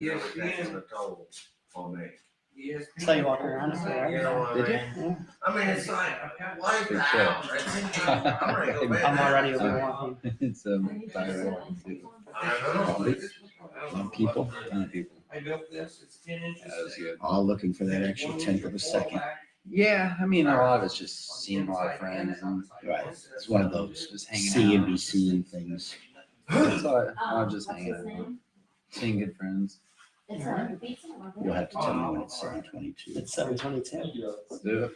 Yes, that's a toll on me. Yes. So you walk around it, right? You know what I mean? Yeah. I mean, it's like, wipe out. I'm ready to go bed. I'm already overwhelmed. It's thyroid too. I don't know. People. I built this, it's 10 inches. That was good. All looking for that extra tenth of a second. Yeah, I mean, a lot of it's just seeing a lot of friends and Right. It's one of those just hanging see and out. be seeing things. It's all just hanging out, seeing good friends. You'll have to tell me when it's 7:22. It's 7:22. Let's do it.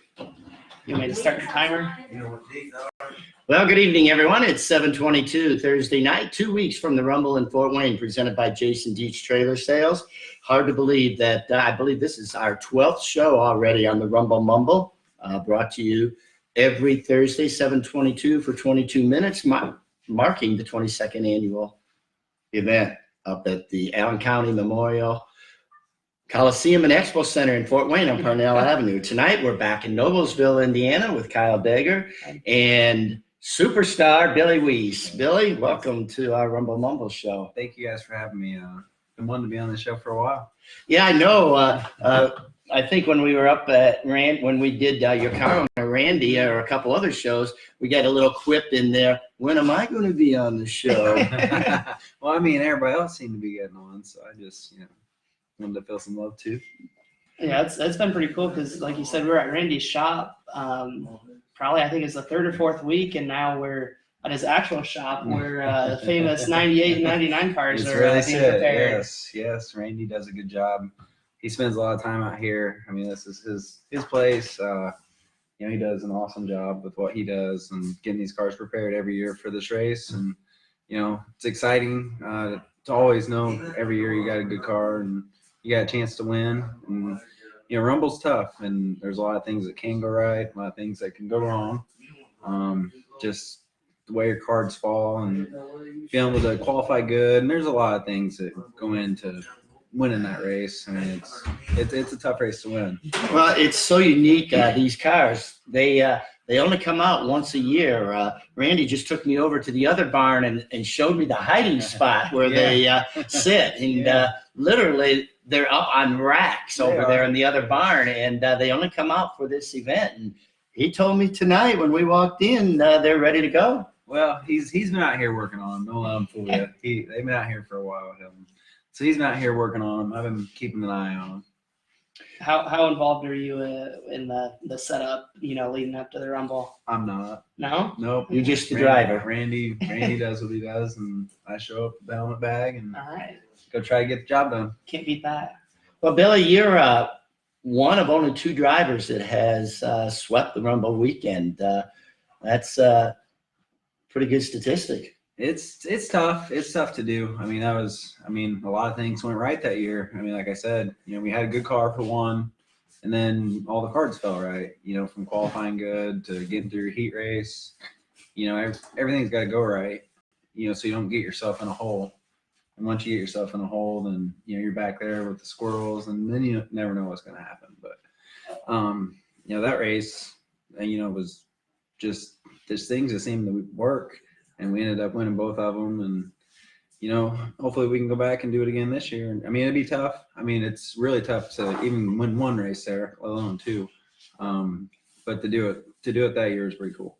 You want me to start your timer? You know what these are? Well, good evening, everyone. It's 7:22 Thursday night, 2 weeks from the Rumble in Fort Wayne, presented by Jason Dietz Trailer Sales. Hard to believe that I believe this is our 12th show already on the Rumble Mumble, brought to you every Thursday, 7:22 for 22 minutes, marking the 22nd annual event up at the Allen County Memorial Coliseum and Expo Center in Fort Wayne on Parnell Avenue. Tonight, we're back in Noblesville, Indiana with Kyle Dager and superstar Billy Wease. Billy, welcome to our Rumble Mumble show. Thank you guys for having me. Been wanting to be on the show for a while. Yeah, I know. I think when we were up at when we did your car owner, Randy, or a couple other shows, we got a little quip in there. When am I going to be on the show? Well, I mean, everybody else seemed to be getting on, so I just, wanted to feel some love too. Yeah, it's been pretty cool because, like you said, we're at Randy's shop. Probably, I think it's the third or fourth week, and now we're at his actual shop where the famous 98 and 99 cars It's are really being sick. prepared. Yes. Randy does a good job. He spends a lot of time out here. I mean, this is his place. He does an awesome job with what he does and getting these cars prepared every year for this race. And it's exciting to always know every year you got a good car and you got a chance to win. And Rumble's tough, and there's a lot of things that can go right, a lot of things that can go wrong. Just the way your cards fall and being able to qualify good, and there's a lot of things that go into winning that race. I mean, it's a tough race to win. Well, it's so unique. These cars, they only come out once a year. Randy just took me over to the other barn and showed me the hiding spot where they sit. And literally, they're up on racks over there in the other barn, and they only come out for this event. And he told me tonight when we walked in, they're ready to go. Well, he's been out here working on them. Don't let him fool you. They've been out here for a while with him. So he's been out here working on them. I've been keeping an eye on them. How involved are you in the setup, leading up to the Rumble? I'm not. No? Nope. You're just the driver. Randy does what he does, and I show up with the helmet bag and All right. go try to get the job done. Can't beat that. Well, Billy, you're one of only two drivers that has swept the Rumble weekend. That's a pretty good statistic. It's tough. It's tough to do. I mean, a lot of things went right that year. I mean, like I said, we had a good car for one, and then all the cards fell right, from qualifying good to getting through a heat race. Everything's got to go right, so you don't get yourself in a hole. And once you get yourself in a hole, then, you're back there with the squirrels, and then you never know what's going to happen. But, that race, was just, there's things that seemed to work. And we ended up winning both of them. And, hopefully we can go back and do it again this year. I mean, it'd be tough. I mean, it's really tough to even win one race there, let alone two. But to do it that year is pretty cool.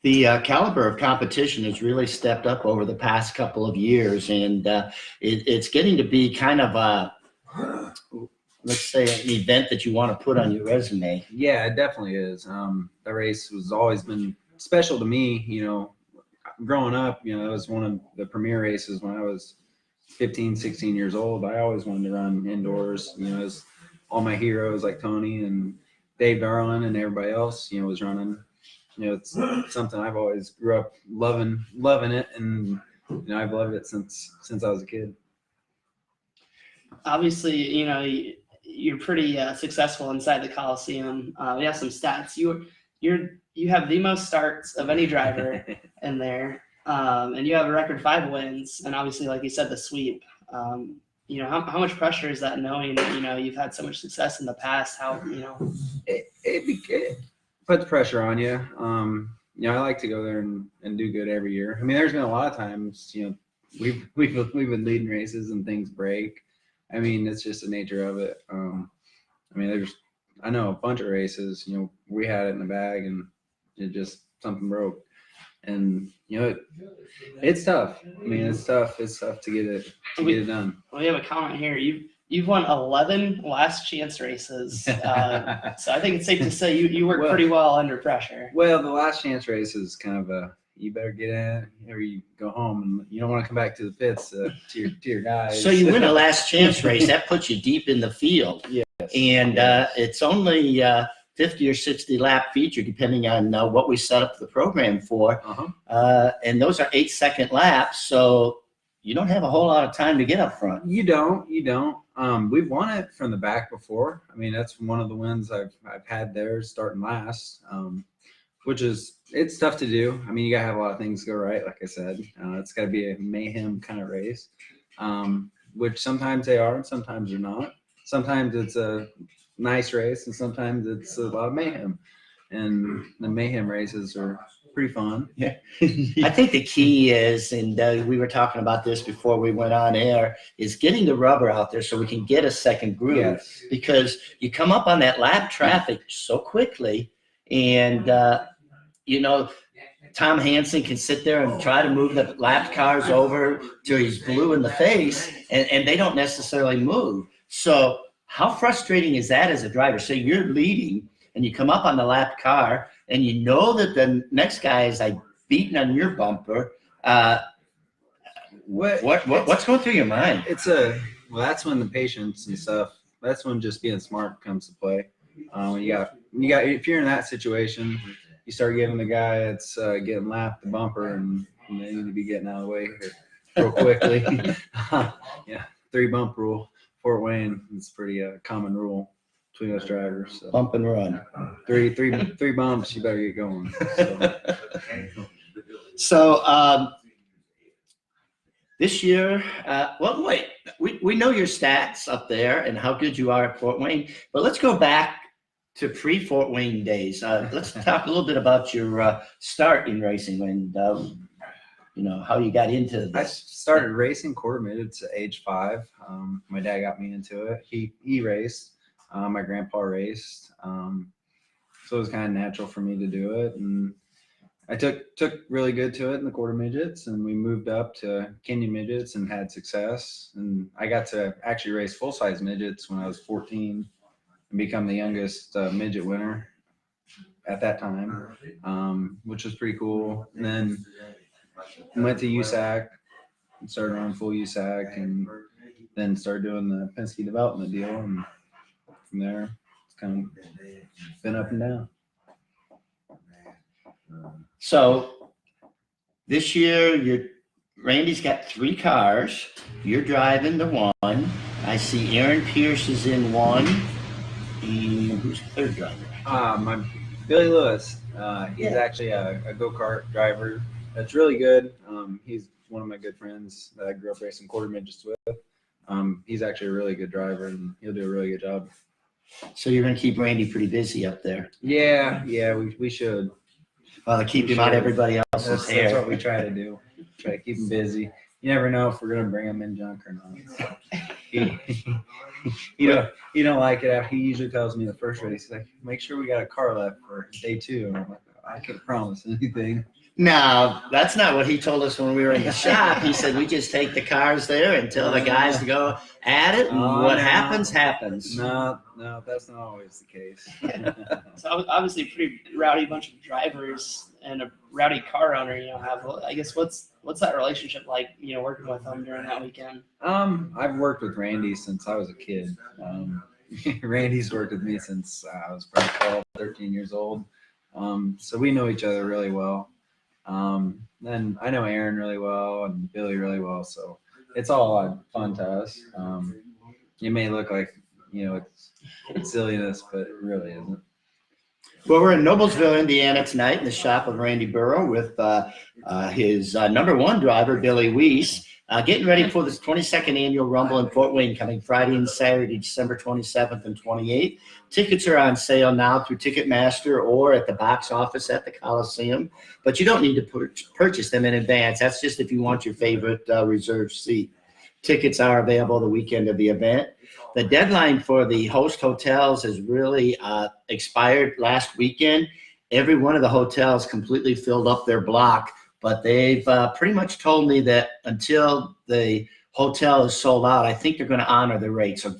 The caliber of competition has really stepped up over the past couple of years. And it's getting to be kind of let's say, an event that you want to put on your resume. Yeah, it definitely is. That race has always been special to me, growing up, it was one of the premier races when I was 15, 16 years old. I always wanted to run indoors, as all my heroes like Tony and Dave Darlin and everybody else, was running. It's something I've always grew up loving it. And, I've loved it since I was a kid. Obviously, you're pretty successful inside the Coliseum. We have some stats. You have the most starts of any driver in there, and you have a record 5 wins, and obviously, like you said, the sweep. How much pressure is that, knowing that you've had so much success in the past? It puts pressure on you. I like to go there and do good every year. I mean, there's been a lot of times, we've been leading races and things break, I mean, it's just the nature of it. I mean, I know a bunch of races, we had it in the bag and it just, something broke. And, it's tough. I mean, it's tough. It's tough to get it done. We have a comment here. You've won 11 last chance races. So I think it's safe to say you work pretty well under pressure. Well, the last chance race is kind of you better get in or you go home, and you don't want to come back to the pits to your guys. So you win a last chance race, that puts you deep in the field. Yes. And it's only 50 or 60 lap feature, depending on what we set up the program for. And those are 8-second laps, so you don't have a whole lot of time to get up front. You don't. We've won it from the back before. I mean, that's one of the wins I've had there, starting last, which is, it's tough to do. I mean, you gotta have a lot of things go right, like I said. It's got to be a mayhem kind of race, which sometimes they are and sometimes they're not. Sometimes it's a nice race and sometimes it's a lot of mayhem. And the mayhem races are pretty fun. Yeah. I think the key is, and we were talking about this before we went on air, is getting the rubber out there so we can get a second groove. Yes. Because you come up on that lap traffic so quickly, and Tom Hansen can sit there and try to move the lap cars over till he's blue in the face, and they don't necessarily move. So how frustrating is that as a driver? So you're leading and you come up on the lap car and you know that the next guy is like beating on your bumper. What's going through your mind? That's when the patience and stuff, that's when just being smart comes to play. If you're in that situation, you start giving the guy that's getting lapped the bumper, and they need to be getting out of the way here real quickly. 3 bump rule. Fort Wayne, it's pretty common rule between us drivers. So. Bump and run. Three bumps, you better get going. So this year, we know your stats up there and how good you are at Fort Wayne, but let's go back to pre-Fort Wayne days. Let's talk a little bit about your start in racing and how you got into this. I started racing quarter midgets at age 5. My dad got me into it. He raced. My grandpa raced. So it was kind of natural for me to do it. And I took really good to it in the quarter midgets, and we moved up to Kenyan midgets and had success. And I got to actually race full-size midgets when I was 14 and become the youngest midget winner at that time, which was pretty cool. And then went to USAC and started on full USAC, and then started doing the Penske development deal. And from there, it's kind of been up and down. So this year, Randy's got 3 cars. You're driving the one. I see Aaron Pierce is in one. And who's the third driver? My Billy Lewis. He's actually a go-kart driver. That's really good. He's one of my good friends that I grew up racing quarter midgets with. He's actually a really good driver, and he'll do a really good job. So you're going to keep Randy pretty busy up there. Yeah, we should. Well, to keep him out everybody else's hair. That's what we try to do. Try to keep him busy. You never know if we're going to bring him in junk or not. He don't like it. He usually tells me the first race, he's like, make sure we got a car left for day 2. And I'm like, I can't promise anything. No, that's not what he told us when we were in the shop. He said we just take the cars there and tell the guys to go at it, and happens, happens. No, that's not always the case. So obviously a pretty rowdy bunch of drivers and a rowdy car owner, have. I guess what's that relationship like, working with them during that weekend? I've worked with Randy since I was a kid. Randy's worked with me since I was probably 12, 13 years old. So we know each other really well. Then I know Aaron really well and Billy really well, so it's all a lot of fun to us. It may look like it's silliness, but it really isn't. Well, we're in Noblesville, Indiana tonight in the shop of Randy Burrow with his number 1 driver, Billy Wease, getting ready for this 22nd annual Rumble in Fort Wayne coming Friday and Saturday, December 27th and 28th. Tickets are on sale now through Ticketmaster or at the box office at the Coliseum, but you don't need to purchase them in advance. That's just if you want your favorite reserved seat. Tickets are available the weekend of the event. The deadline for the host hotels has really expired last weekend. Every one of the hotels completely filled up their block, but they've pretty much told me that until the hotel is sold out, I think they're going to honor the rates. So,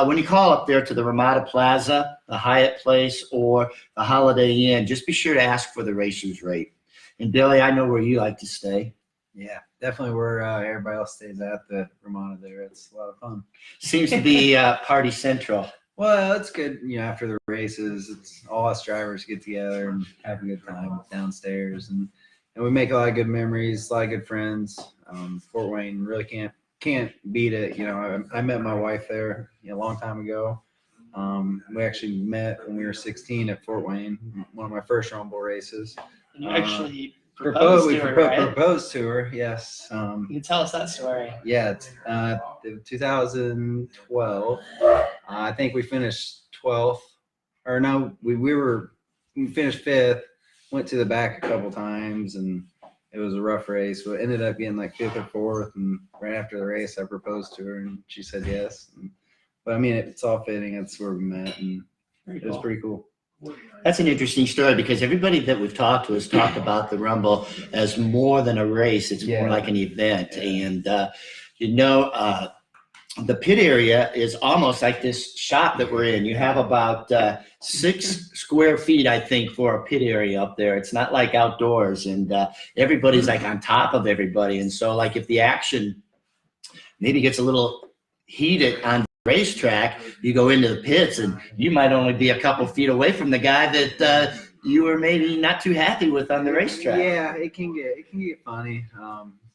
when you call up there to the Ramada Plaza, the Hyatt Place, or the Holiday Inn, just be sure to ask for the racer's rate. And Billy, I know where you like to stay. Yeah, definitely where everybody else stays at the Ramada there. It's a lot of fun. Seems to be party central. Well, it's good, after the races, it's all us drivers get together and have a good time downstairs. And we make a lot of good memories, a lot of good friends. Fort Wayne really can't beat it. I met my wife there a long time ago. We actually met when we were 16 at Fort Wayne, one of my first Rumble races. And you actually proposed to her, right? Proposed to her, yes. You can tell us that story. Yeah, it's 2012. I think we finished 12th. Or no, we finished 5th, went to the back a couple times, and it was a rough race. So it ended up being like 5th or 4th, and right after the race, I proposed to her, and she said yes. But I mean, it's all fitting. That's where we met, and it was pretty cool. That's an interesting story because everybody that we've talked to has talked about the Rumble as more than a race. It's more like an event. And, the pit area is almost like this shop that we're in. You have about 6 square feet, I think, for a pit area up there. It's not like outdoors, and everybody's like on top of everybody. And so like if the action maybe gets a little heated on the racetrack, you go into the pits and you might only be a couple feet away from the guy that you were maybe not too happy with on the racetrack. Yeah, it can get funny.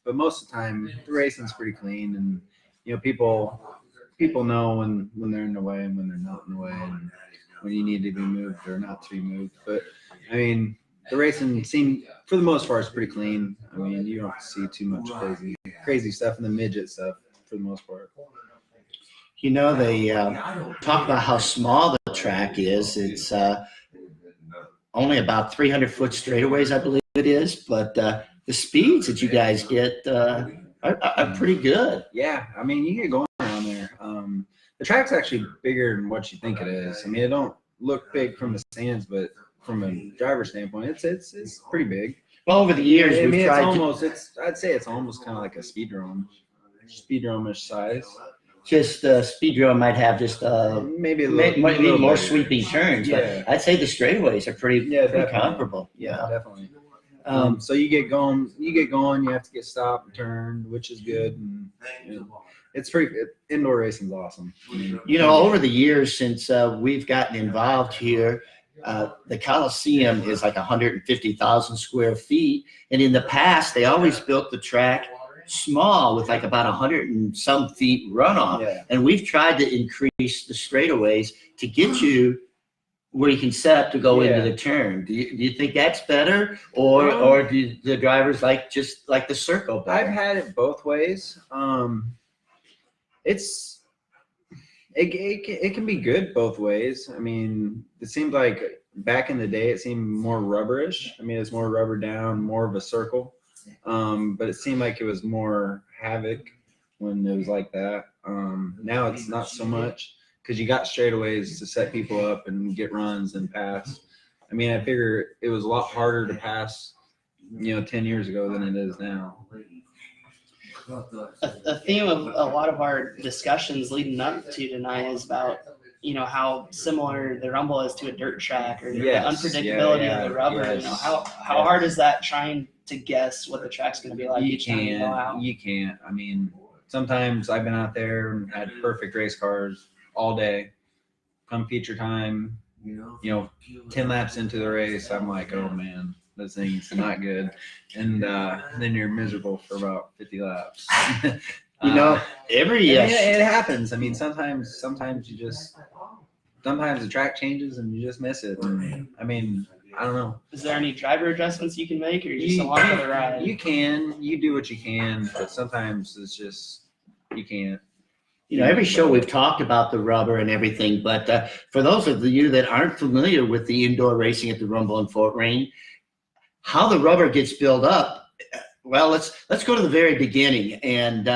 But most of the time the racing's pretty clean, and people know when they're in the way and when they're not in the way, and when you need to be moved or not to be moved. But I mean, the racing scene for the most part is pretty clean. I mean, you don't see too much crazy stuff in the midget stuff for the most part. They talk about how small the track is. It's only about 300-foot straightaways, I believe it is. But the speeds that you guys get are pretty good. Yeah, I mean, you get going around there. The track's actually bigger than what you think it is. I mean, it don't look big from the stands, but from a driver standpoint, it's pretty big. Well, over the years, we've tried I'd say it's almost kind of like a speedrome-ish size. Just Speedrome might have just maybe more sweeping turns, but I'd say the straightaways are pretty comparable. Yeah, definitely. So you get going, you have to get stopped and turned, which is good. And, it's pretty. Indoor racing's awesome. Over the years since we've gotten involved here, the Coliseum is like 150,000 square feet, and in the past they always built the track small with like about 100 and some feet runoff. And we've tried to increase the straightaways to get you where you can set up to go into the turn. Do you think that's better, or do the drivers just like the circle better? I've had it both ways. It can be good both ways. I mean, it seemed like back in the day it seemed more rubberish. I mean, it's more rubber down, more of a circle. But it seemed like it was more havoc when it was like that. Now it's not so much because you got straightaways to set people up and get runs and pass. I mean, I figure it was a lot harder to pass, 10 years ago than it is now. A theme of a lot of our discussions leading up to tonight is about how similar the Rumble is to a dirt track, or the unpredictability of the rubber. How hard is that trying to guess what the track's going to be like each time you go out? You can't. I mean, sometimes I've been out there and had perfect race cars all day. Come feature time, 10 laps into the race, I'm like, oh man, this thing's not good. And then you're miserable for about 50 laps. It happens. I mean, sometimes the track changes and you just miss it. And, I mean, I don't know. Is there any driver adjustments you can make, or you just along for the ride? You do what you can, but sometimes it's just, you can't. Every show we've talked about the rubber and everything, but for those of you that aren't familiar with the indoor racing at the Rumble in Fort Wayne, how the rubber gets built up, well, let's go to the very beginning. And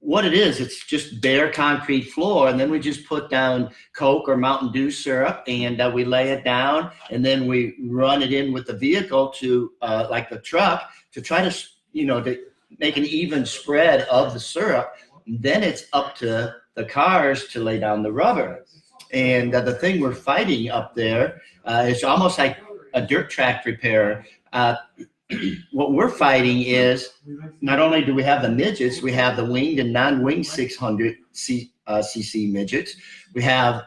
what it is, it's just bare concrete floor, and then we just put down Coke or Mountain Dew syrup, and we lay it down, and then we run it in with the vehicle to like the truck to try to to make an even spread of the syrup. Then it's up to the cars to lay down the rubber. And the thing we're fighting up there is almost like a dirt track preparer. What we're fighting is not only do we have the midgets, we have the winged and non-winged 600 cc midgets. We have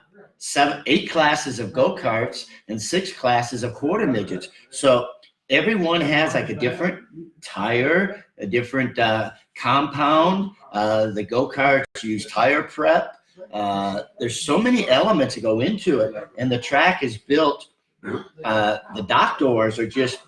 8 classes of go-karts and 6 classes of quarter midgets. So everyone has like a different tire, a different compound. The go-karts use tire prep. There's so many elements that go into it, and the track is built. The dock doors are just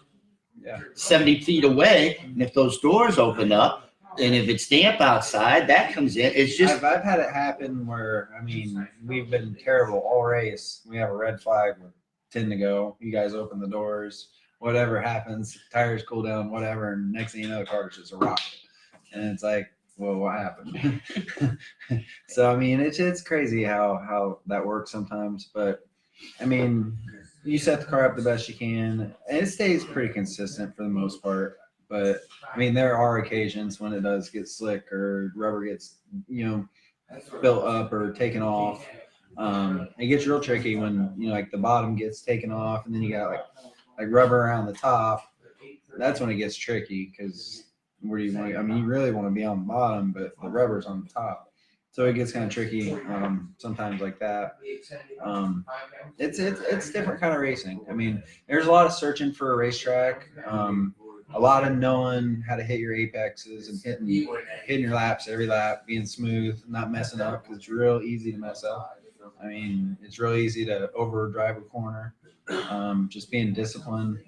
70 feet away, and if those doors open up, and if it's damp outside, that comes in. It's just I've had it happen where, I mean, we've been terrible all race. We have a red flag with 10 to go. You guys open the doors, whatever happens, tires cool down, whatever, and next thing you know, the car is just a rocket. And it's like, well, what happened? So I mean, it's crazy how that works sometimes, but I mean, you set the car up the best you can, and it stays pretty consistent for the most part. But I mean, there are occasions when it does get slick or rubber gets, built up or taken off. It gets real tricky when, like the bottom gets taken off and then you got like rubber around the top. That's when it gets tricky, because where do you want to, I mean, you really want to be on the bottom, but the rubber's on the top. So it gets kind of tricky sometimes like that. It's different kind of racing. I mean, there's a lot of searching for a racetrack, a lot of knowing how to hit your apexes and hitting your laps every lap, being smooth, not messing up, because it's real easy to mess up. I mean, it's real easy to overdrive a corner. Just being disciplined,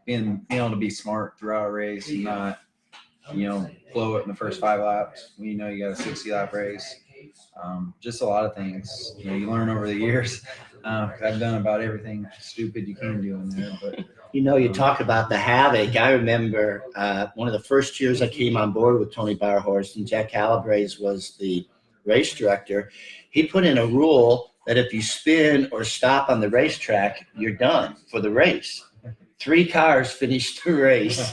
being able to be smart throughout a race and not, blow it in the first 5 laps. You got a 60 lap race. Just a lot of things you learn over the years. I've done about everything stupid you can do in there. But you talk about the havoc. I remember one of the first years I came on board with Tony Barhorst, and Jack Calabrese was the race director. He put in a rule that if you spin or stop on the racetrack, you're done for the race. 3 cars finished the race.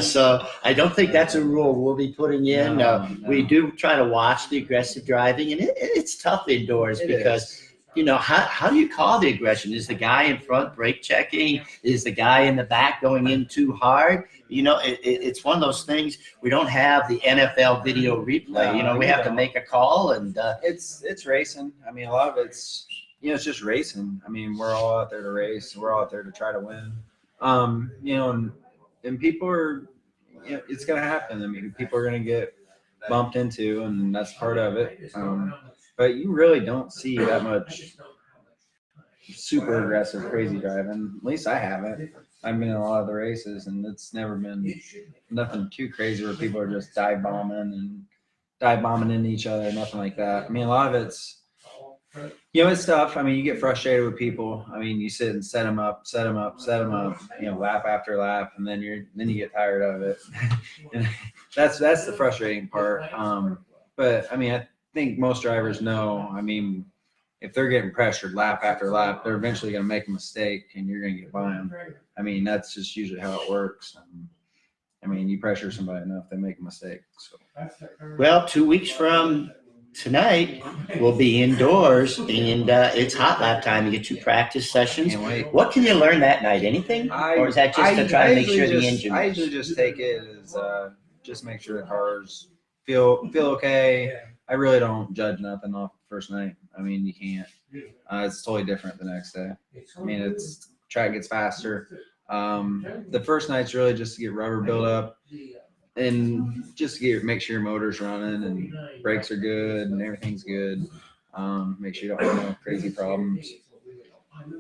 So I don't think that's a rule we'll be putting in. We do try to watch the aggressive driving, and it's tough indoors because, how do you call the aggression? Is the guy in front brake checking? Is the guy in the back going in too hard? It's one of those things. We don't have the NFL video replay. We have to make a call, and it's racing. I mean, a lot of it's, it's just racing. I mean, we're all out there to race. We're all out there to try to win. And people are, it's going to happen. I mean, people are going to get bumped into, and that's part of it. But you really don't see that much super aggressive, crazy driving. At least I haven't. I've been in a lot of the races, and it's never been nothing too crazy where people are just dive bombing into each other, nothing like that. I mean, a lot of it's, it's tough. I mean, you get frustrated with people. I mean, you sit and set them up, lap after lap, and then you get tired of it. And that's the frustrating part. But I mean, I think most drivers know, I mean, if they're getting pressured lap after lap, they're eventually going to make a mistake, and you're going to get by them. I mean, that's just usually how it works. I mean, you pressure somebody enough, they make a mistake. So. Well, 2 weeks from tonight, we'll be indoors, and it's hot lap time. You get 2 practice sessions. Can't wait. What can you learn that night? Anything? Or is that just to try to make sure the engine? I usually just take it as just make sure the cars feel okay. I really don't judge nothing off the first night. I mean, you can't. It's totally different the next day. I mean, track gets faster. The first night's really just to get rubber built up and just to make sure your motor's running and brakes are good and everything's good. Make sure you don't have no crazy problems.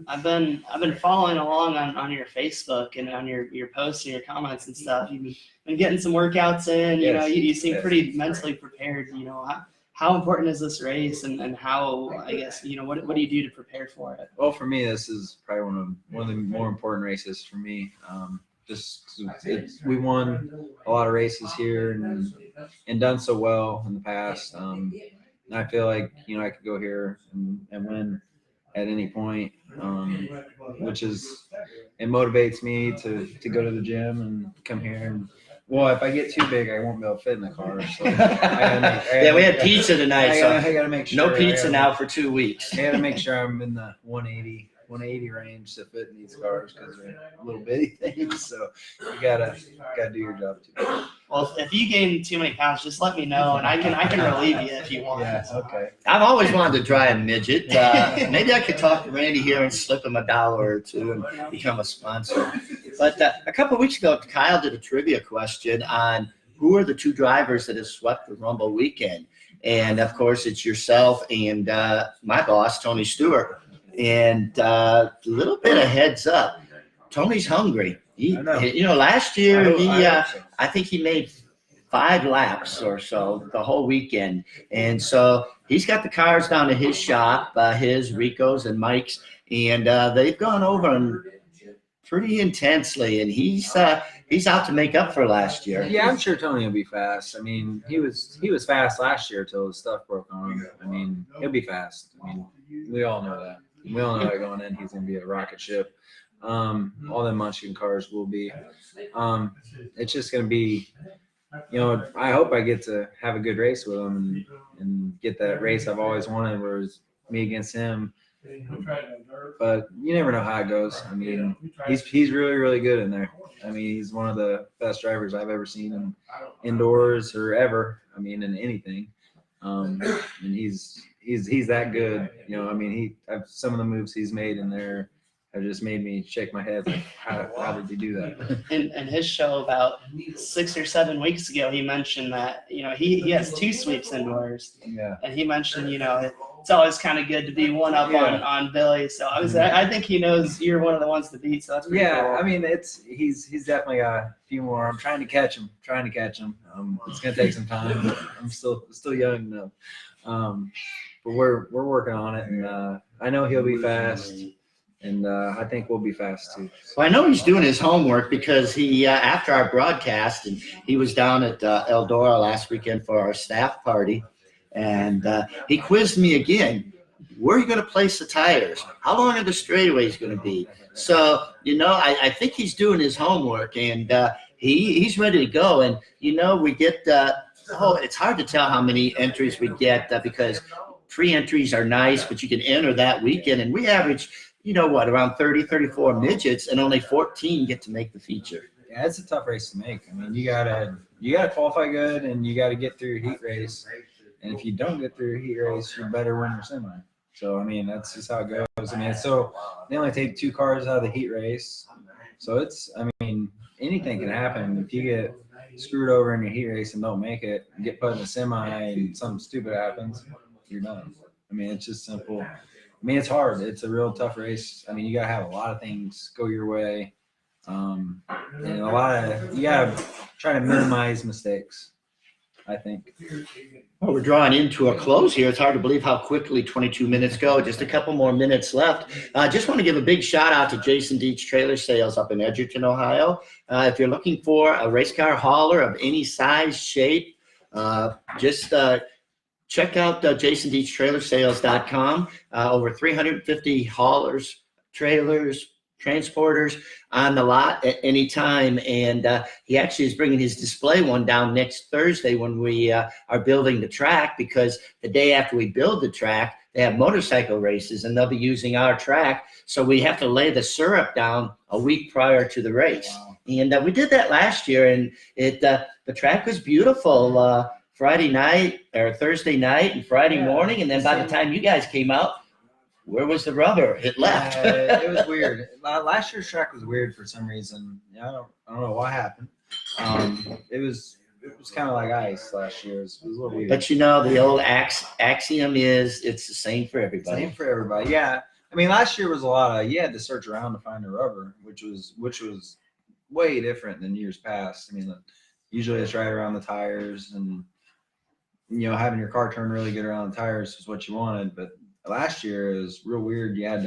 I've been following along on your Facebook and on your posts and your comments and stuff. You've been getting some workouts in. You seem pretty mentally prepared. How important is this race, and how, I guess, what do you do to prepare for it? Well, for me, this is probably one of the more important races for me. just we won a lot of races here and done so well in the past. And I feel like I could go here and win at any point, which is it motivates me to go to the gym and come here and. Well, if I get too big, I won't be able to fit in the car. So we had pizza tonight, so I gotta make sure. No pizza now for 2 weeks. I gotta make sure I'm in the 180 range to fit in these cars because they're little bitty things. So you gotta do your job too. Well, if you gain too many pounds, just let me know, and I can relieve you if you want. Yeah, okay. I've always wanted to try a midget. Maybe I could talk to Randy here and slip him $1 or two and become a sponsor. But a couple of weeks ago, Kyle did a trivia question on who are the 2 drivers that have swept the Rumble weekend. And, of course, it's yourself and my boss, Tony Stewart. And a little bit of heads up, Tony's hungry. Last year, I think he made 5 laps or so the whole weekend. And so he's got the cars down to his shop, his, Rico's, and Mike's. And they've gone over them pretty intensely, and he's out to make up for last year. Yeah, I'm sure Tony will be fast. I mean, he was fast last year till his stuff broke on him. I mean, he'll be fast. I mean, we all know that. We all know that going in, he's going to be a rocket ship. All them Munchkin cars will be. It's just going to be, I hope I get to have a good race with him and get that race I've always wanted, where it's me against him. But you never know how it goes. I mean, he's really, really good in there. I mean, he's one of the best drivers I've ever seen in indoors or ever. I mean, in anything. And he's that good. I mean, some of the moves he's made in there have just made me shake my head. Like, how did he do that? In his show about 6 or 7 weeks ago, he mentioned that he has 2 sweeps indoors. Yeah. And he mentioned it's always kind of good to be one up on Billy. So I think he knows you're one of the ones to beat. So that's pretty cool. I mean, he's definitely got a few more. I'm trying to catch him. It's gonna take some time. But I'm still young enough. But we're working on it, and I know he'll be fast. And I think we'll be fast too. Well, I know he's doing his homework because he, after our broadcast, and he was down at Eldora last weekend for our staff party, and he quizzed me again. Where are you going to place the tires? How long are the straightaways going to be? So, I think he's doing his homework, and he's ready to go. And, we get it's hard to tell how many entries we get because pre-entries are nice, but you can enter that weekend, and we average around 30, 34 midgets, and only 14 get to make the feature. Yeah, it's a tough race to make. I mean, you gotta qualify good, and you gotta get through your heat race. And if you don't get through your heat race, you better win your semi. So I mean, that's just how it goes. I mean, so they only take 2 cars out of the heat race. So anything can happen. If you get screwed over in your heat race and don't make it, and get put in a semi, and something stupid happens, you're done. I mean, it's just simple. I mean, it's hard. It's a real tough race. I mean, you gotta have a lot of things go your way, and you gotta try to minimize mistakes, I think. Well, we're drawing into a close here. It's hard to believe how quickly 22 minutes go. Just a couple more minutes left. I just want to give a big shout out to Jason Dietz Trailer Sales up in Edgerton, Ohio. If you're looking for a race car hauler of any size, shape, check out JasonDietzTrailerSales.com. Over 350 haulers, trailers, transporters on the lot at any time. And he actually is bringing his display one down next Thursday when we are building the track, because the day after we build the track, they have motorcycle races, and they'll be using our track. So we have to lay the syrup down a week prior to the race. Wow. And we did that last year, and the track was beautiful. Friday night or Thursday night and Friday morning, and then by the time you guys came out, where was the rubber? It left. It was weird. Last year's track was weird for some reason. I don't know what happened. It was kind of like ice last year. It was a little weird. But the old axiom is it's the same for everybody. Same for everybody. Yeah. I mean, last year was a lot of you had to search around to find a rubber, which was way different than years past. I mean, usually it's right around the tires, and having your car turn really good around the tires was what you wanted. But last year it was real weird. You had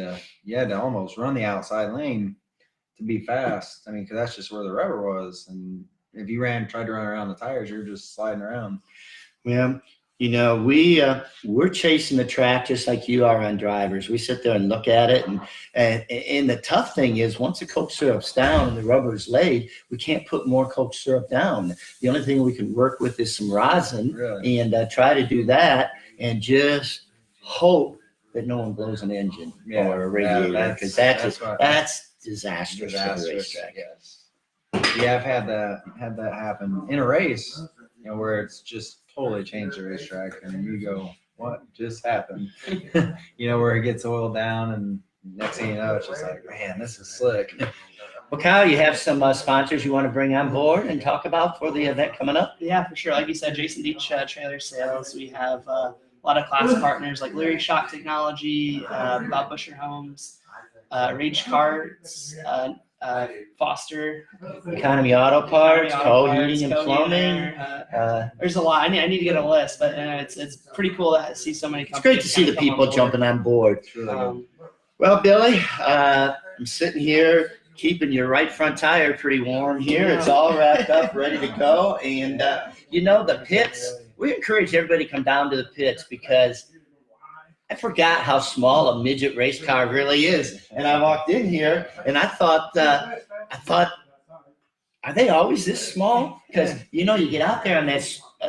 to almost run the outside lane to be fast. I mean, because that's just where the rubber was, and if you tried to run around the tires, you're just sliding around. Yeah, we're chasing the track just like you are on drivers. We sit there and look at it, and the tough thing is once the Coke syrup's down and the rubber is laid, we can't put more Coke syrup down. The only thing we can work with is some rosin, Really? and try to do that, and just hope that no one blows an engine or a radiator, because that's disastrous on the racetrack. Yes. Yeah, I've had that happen in a race, where it's just totally changed the racetrack, and you go, "What just happened?" Where it gets oiled down, and next thing you know, it's just like, "Man, this is slick." Well, Kyle, you have some sponsors you want to bring on board and talk about for the event coming up? Yeah, for sure. Like you said, Jason Deach Trailer Sales. We have a lot of class partners like Leary Shock Technology, Bob Busher Homes, Rage Carts, Foster, Economy Auto Parts, Co-Heating and Plumbing. There's a lot. I need to get a list, but it's pretty cool to see so many It's companies. great to see the people jumping on board. It's really good. Well, Billy, I'm sitting here keeping your right front tire pretty warm here. It's all wrapped up, ready to go. And, the pits, we encourage everybody to come down to the pits because I forgot how small a midget race car really is. And I walked in here and I thought, are they always this small? Because, you get out there on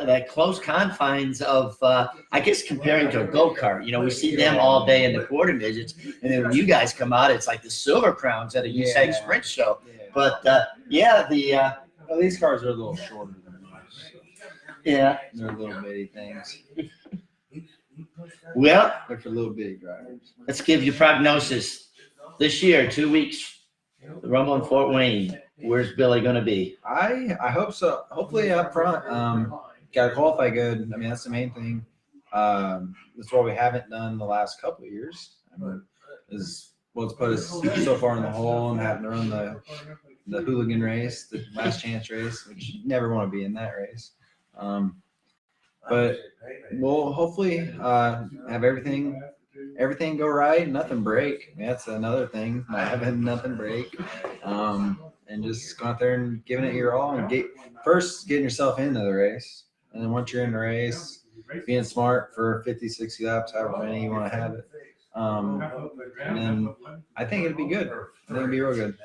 that close confines of, I guess, comparing to a go-kart. We see them all day in the quarter midgets. And then when you guys come out, it's like the silver crowns at a USAC Sprint show. But, Well, these cars are a little shorter than most. yeah. They're little bitty things. Well, They're for little bitty drivers. let's give you prognosis. This year, 2 weeks, the Rumble in Fort Wayne. Where's Billy going to be? I hope so. Hopefully up front. Got to qualify good. I mean, that's the main thing. That's what we haven't done the last couple of years. Is what's put us so far in the hole and having to run the hooligan race, the last chance race, which you never want to be in that race. But we'll hopefully have everything go right, nothing break. I mean, that's another thing, not having nothing break. And just go out there and giving it your all and getting yourself into the race. And then once you're in the race, being smart for 50, 60 laps, however many you want to have it. And then I think it'll be good. I think it'll be real good.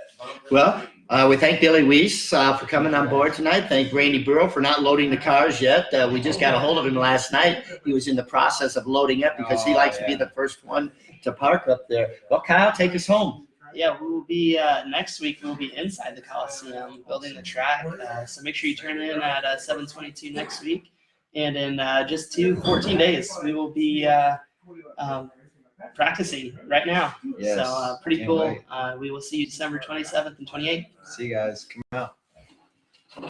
Well, we thank Billy Wease for coming on board tonight. Thank Randy Burrow for not loading the cars yet. We just got a hold of him last night. He was in the process of loading up because he likes to be the first one to park up there. Well, Kyle, take us home. Yeah, we will be next week. We'll be inside the Coliseum building the track. So make sure you turn in at 7:22 next week. And in just 14 days, we will be practicing right now. Yes. So pretty Can't cool. wait. We will see you December 27th and 28th. See you guys. Come out.